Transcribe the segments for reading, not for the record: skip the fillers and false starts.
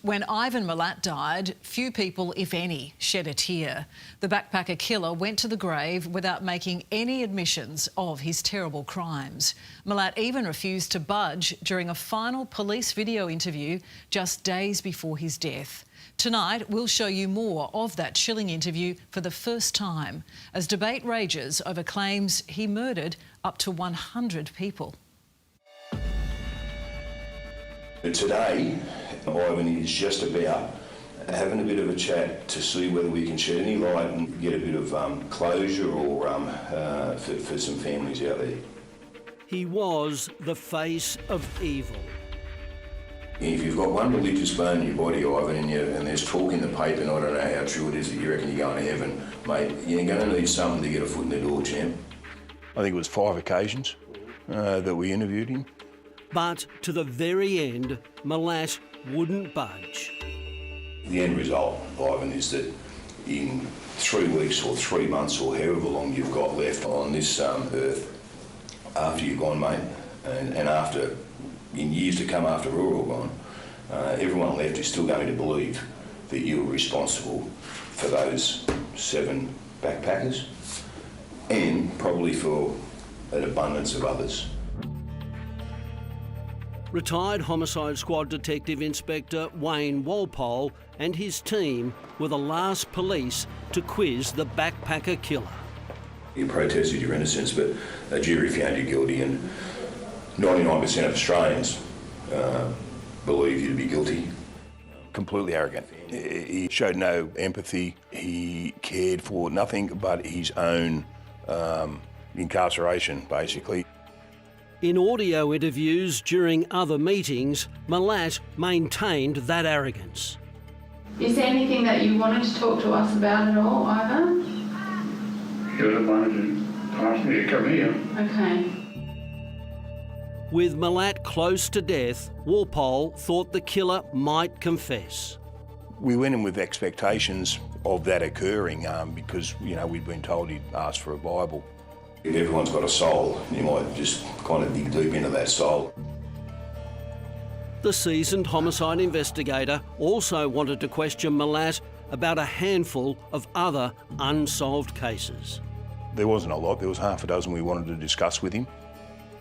When Ivan Milat died, few people, if any, shed a tear. The backpacker killer went to the grave without making any admissions of his terrible crimes. Milat even refused to budge during a final police video interview just days before his death. Tonight, we'll show you more of that chilling interview for the first time as debate rages over claims he murdered up to 100 people. Today, Ivan is just about having a bit of a chat to see whether we can shed any light and get a bit of closure or for some families out there. He was the face of evil. If you've got one religious bone in your body, Ivan, and there's talk in the paper, and I don't know how true it is that you reckon you're going to heaven, mate, you're going to need something to get a foot in the door, champ. I think it was 5 occasions that we interviewed him. But to the very end, Milat wouldn't budge. The end result, Ivan, is that in 3 weeks or 3 months or however long you've got left on this earth, after you're gone, mate, and after, in years to come after we're all gone, everyone left is still going to believe that you were responsible for those 7 backpackers and probably for an abundance of others. Retired Homicide Squad Detective Inspector Wayne Walpole and his team were the last police to quiz the backpacker killer. You protested your innocence, but a jury found you guilty, and 99% of Australians believe you to be guilty. Completely arrogant. He showed no empathy. He cared for nothing but his own incarceration, basically. In audio interviews during other meetings, Milat maintained that arrogance. Is there anything that you wanted to talk to us about at all, Ivan? He would have wanted to ask me to come here. Okay. With Milat close to death, Walpole thought the killer might confess. We went in with expectations of that occurring because, you know, we'd been told he'd asked for a Bible. If everyone's got a soul, you might just kind of dig deep into that soul. The seasoned homicide investigator also wanted to question Milat about a handful of other unsolved cases. There wasn't a lot. There was half a dozen we wanted to discuss with him.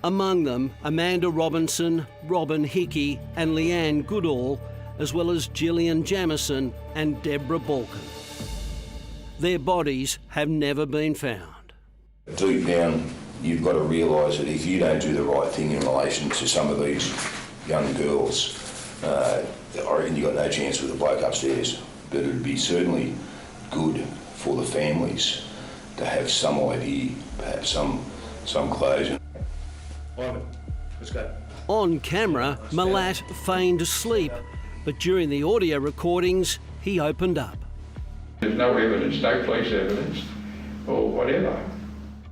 Among them, Amanda Robinson, Robin Hickey and Leanne Goodall, as well as Gillian Jamieson and Deborah Balkan. Their bodies have never been found. Deep down, you've got to realise that if you don't do the right thing in relation to some of these young girls, I reckon you've got no chance with the bloke upstairs. But it would be certainly good for the families to have some idea, perhaps some closure. Ivan, let's go. On camera, Milat feigned sleep, but during the audio recordings, he opened up. There's no evidence, no police evidence, or whatever.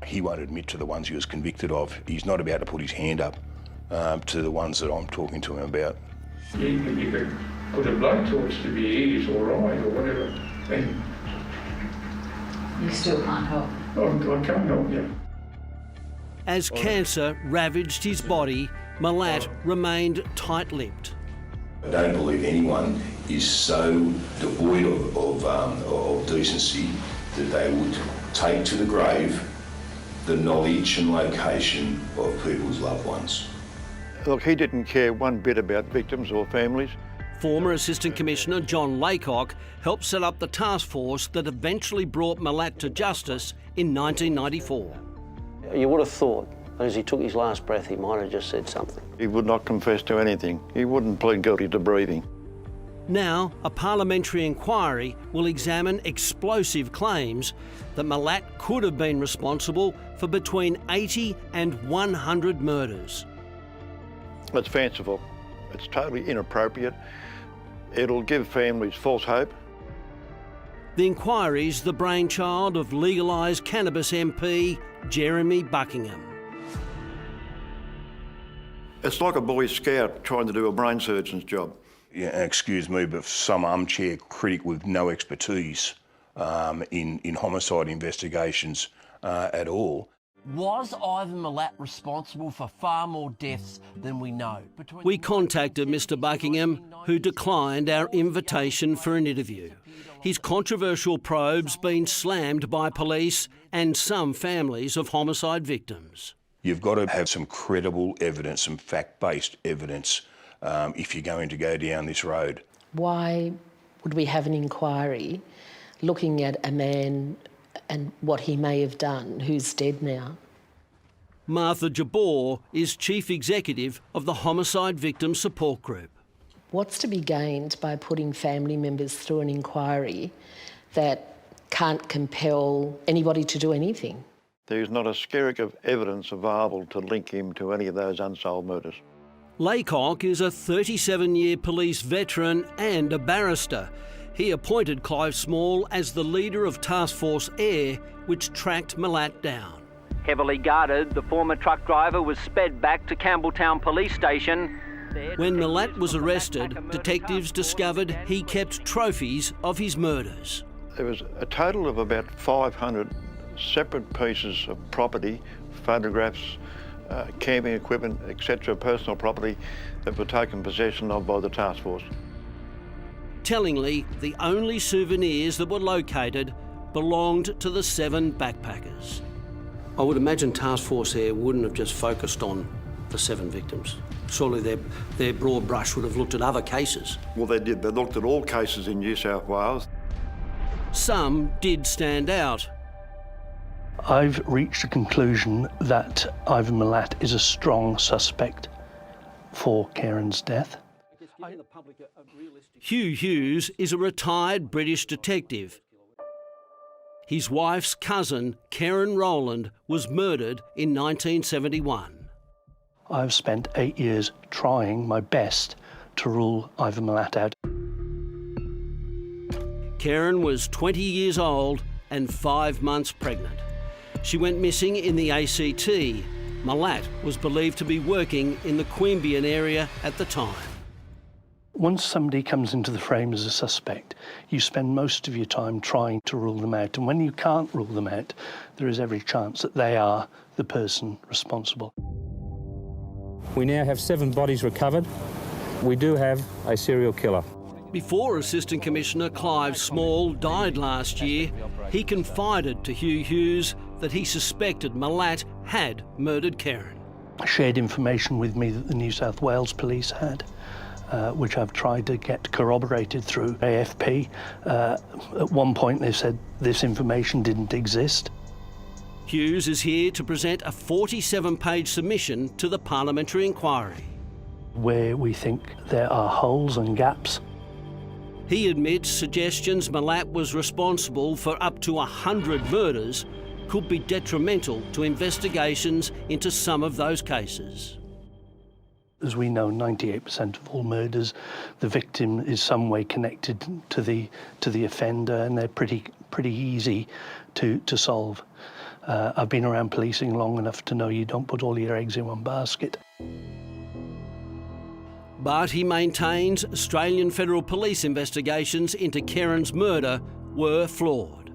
He won't admit to the ones he was convicted of. He's not about to put his hand up to the ones that I'm talking to him about. You could put a blood torch to your ears or eye or whatever, and You still can't help. I can't help you. As cancer ravaged his body, Milat remained tight-lipped. I don't believe anyone is so devoid of decency that they would take to the grave the knowledge and location of people's loved ones. Look, he didn't care one bit about victims or families. Former Assistant Commissioner John Laycock helped set up the task force that eventually brought Milat to justice in 1994. You would have thought, as he took his last breath, he might have just said something. He would not confess to anything. He wouldn't plead guilty to breathing. Now, a parliamentary inquiry will examine explosive claims that Milat could have been responsible for between 80 and 100 murders. It's fanciful. It's totally inappropriate. It'll give families false hope. The inquiry's the brainchild of legalised cannabis MP Jeremy Buckingham. It's like a Boy Scout trying to do a brain surgeon's job. Yeah, excuse me, but some armchair critic with no expertise in homicide investigations at all. Was Ivan Milat responsible for far more deaths than we know? We contacted Mr Buckingham, who declined our invitation for an interview. His controversial probe's been slammed by police and some families of homicide victims. You've got to have some credible evidence, some fact-based evidence, if you're going to go down this road. Why would we have an inquiry looking at a man and what he may have done, who's dead now? Martha Jabor is Chief Executive of the Homicide Victim Support Group. What's to be gained by putting family members through an inquiry that can't compel anybody to do anything? There's not a skerrick of evidence available to link him to any of those unsolved murders. Laycock is a 37-year police veteran and a barrister. He appointed Clive Small as the leader of Task Force Air, which tracked Milat down. Heavily guarded, the former truck driver was sped back to Campbelltown Police Station. When Milat was arrested, detectives discovered he kept trophies of his murders. There was a total of about 500 separate pieces of property, photographs, camping equipment, etc., personal property that were taken possession of by the task force. Tellingly, the only souvenirs that were located belonged to the 7 backpackers. I would imagine Task Force Air wouldn't have just focused on the 7 victims. Surely their broad brush would have looked at other cases. Well, they did. They looked at all cases in New South Wales. Some did stand out. I've reached a conclusion that Ivan Milat is a strong suspect for Karen's death. Hugh Hughes is a retired British detective. His wife's cousin, Karen Rowland, was murdered in 1971. I've spent 8 years trying my best to rule Ivan Milat out. Karen was 20 years old and 5 months pregnant. She went missing in the ACT. Milat was believed to be working in the Queanbeyan area at the time. Once somebody comes into the frame as a suspect, you spend most of your time trying to rule them out. And when you can't rule them out, there is every chance that they are the person responsible. We now have 7 bodies recovered. We do have a serial killer. Before Assistant Commissioner Clive Small died last year, he confided to Hugh Hughes that he suspected Milat had murdered Karen. Shared information with me that the New South Wales Police had, which I've tried to get corroborated through AFP. At one point they said this information didn't exist. Hughes is here to present a 47-page submission to the parliamentary inquiry. Where we think there are holes and gaps. He admits suggestions Milat was responsible for up to 100 murders could be detrimental to investigations into some of those cases. As we know, 98% of all murders, the victim is some way connected to the offender, and they're pretty easy to solve. I've been around policing long enough to know you don't put all your eggs in one basket. But he maintains Australian Federal Police investigations into Karen's murder were flawed.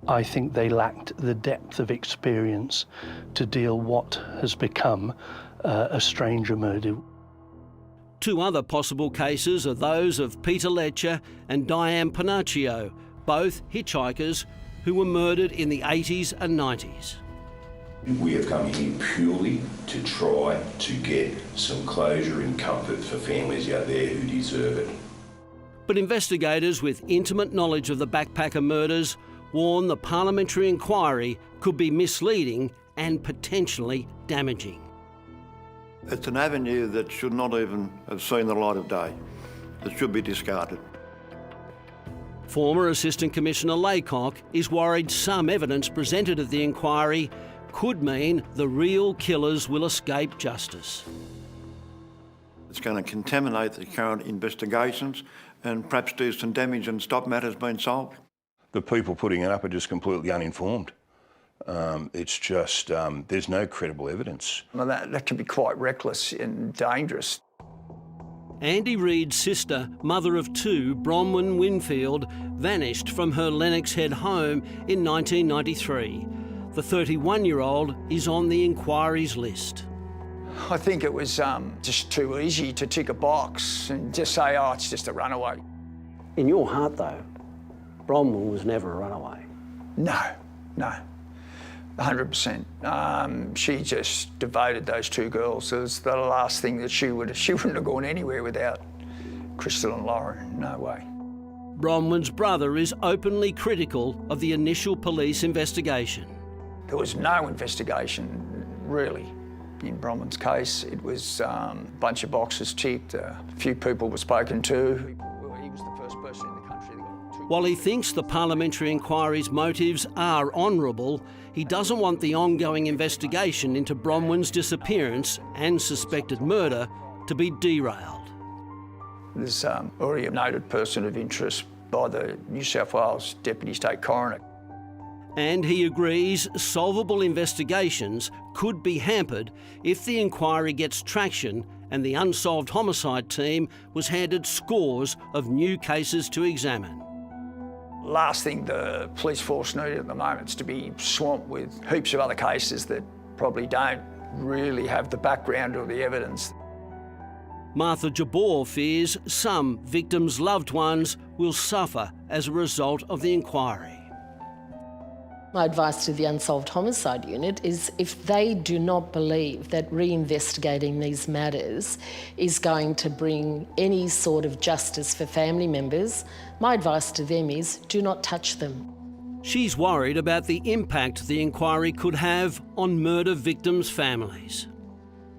I think they lacked the depth of experience to deal what has become a stranger murder. 2 other possible cases are those of Peter Letcher and Diane Panaccio, both hitchhikers who were murdered in the 80s and 90s. We have come here purely to try to get some closure and comfort for families out there who deserve it. But investigators with intimate knowledge of the backpacker murders warn the parliamentary inquiry could be misleading and potentially damaging. It's an avenue that should not even have seen the light of day. It should be discarded. Former Assistant Commissioner Laycock is worried some evidence presented at the inquiry could mean the real killers will escape justice. It's going to contaminate the current investigations and perhaps do some damage and stop matters being solved. The people putting it up are just completely uninformed. It's just, there's no credible evidence. Well, that can be quite reckless and dangerous. Andy Reid's sister, mother of 2, Bronwyn Winfield, vanished from her Lennox Head home in 1993. The 31-year-old is on the inquiry's list. I think it was just too easy to tick a box and just say, oh, it's just a runaway. In your heart, though, Bronwyn was never a runaway. No, 100%. She just devoted those two girls. It was the last thing that she wouldn't have gone anywhere without Crystal and Lauren, no way. Bronwyn's brother is openly critical of the initial police investigation. There was no investigation, really, in Bronwyn's case. It was a bunch of boxes ticked, a few people were spoken to. He was the first person in the country that got two. While he thinks the parliamentary inquiry's motives are honourable, he doesn't want the ongoing investigation into Bronwyn's disappearance and suspected murder to be derailed. There's already a noted person of interest by the New South Wales Deputy State Coroner. And he agrees solvable investigations could be hampered if the inquiry gets traction and the unsolved homicide team was handed scores of new cases to examine. Last thing the police force need at the moment is to be swamped with heaps of other cases that probably don't really have the background or the evidence. Martha Jabor fears some victims' loved ones will suffer as a result of the inquiry. My advice to the Unsolved Homicide Unit is if they do not believe that reinvestigating these matters is going to bring any sort of justice for family members, my advice to them is do not touch them. She's worried about the impact the inquiry could have on murder victims' families.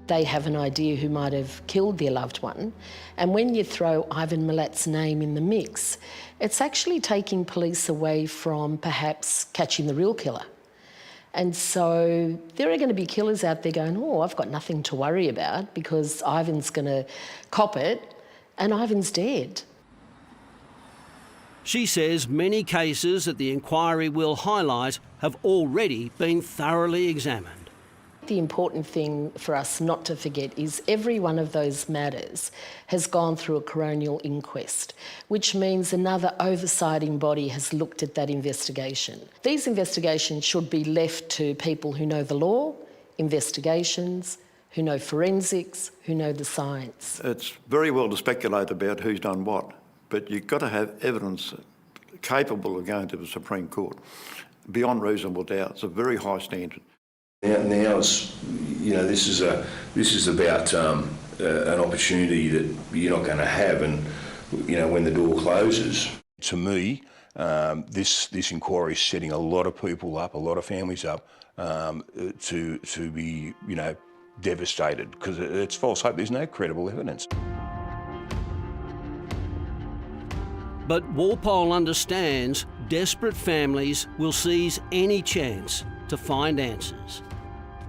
They have an idea who might have killed their loved one, and when you throw Ivan Milat's name in the mix, it's actually taking police away from perhaps catching the real killer. And so there are going to be killers out there going, oh, I've got nothing to worry about because Ivan's going to cop it, and Ivan's dead. She says many cases that the inquiry will highlight have already been thoroughly examined. The important thing for us not to forget is every one of those matters has gone through a coronial inquest, which means another oversighting body has looked at that investigation. These investigations should be left to people who know the law, investigations, who know forensics, who know the science. It's very well to speculate about who's done what, but you've got to have evidence capable of going to the Supreme Court beyond reasonable doubt. It's a very high standard. Now it's, this is about an opportunity that you're not going to have, and when the door closes. To me, this inquiry is setting a lot of people up, a lot of families up, to be devastated because it's false hope. There's no credible evidence. But Walpole understands desperate families will seize any chance to find answers.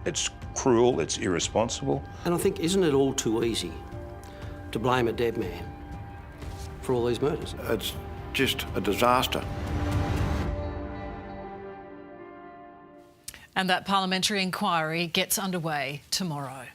It's cruel, it's irresponsible. And I think, isn't it all too easy to blame a dead man for all these murders? It's just a disaster. And that parliamentary inquiry gets underway tomorrow.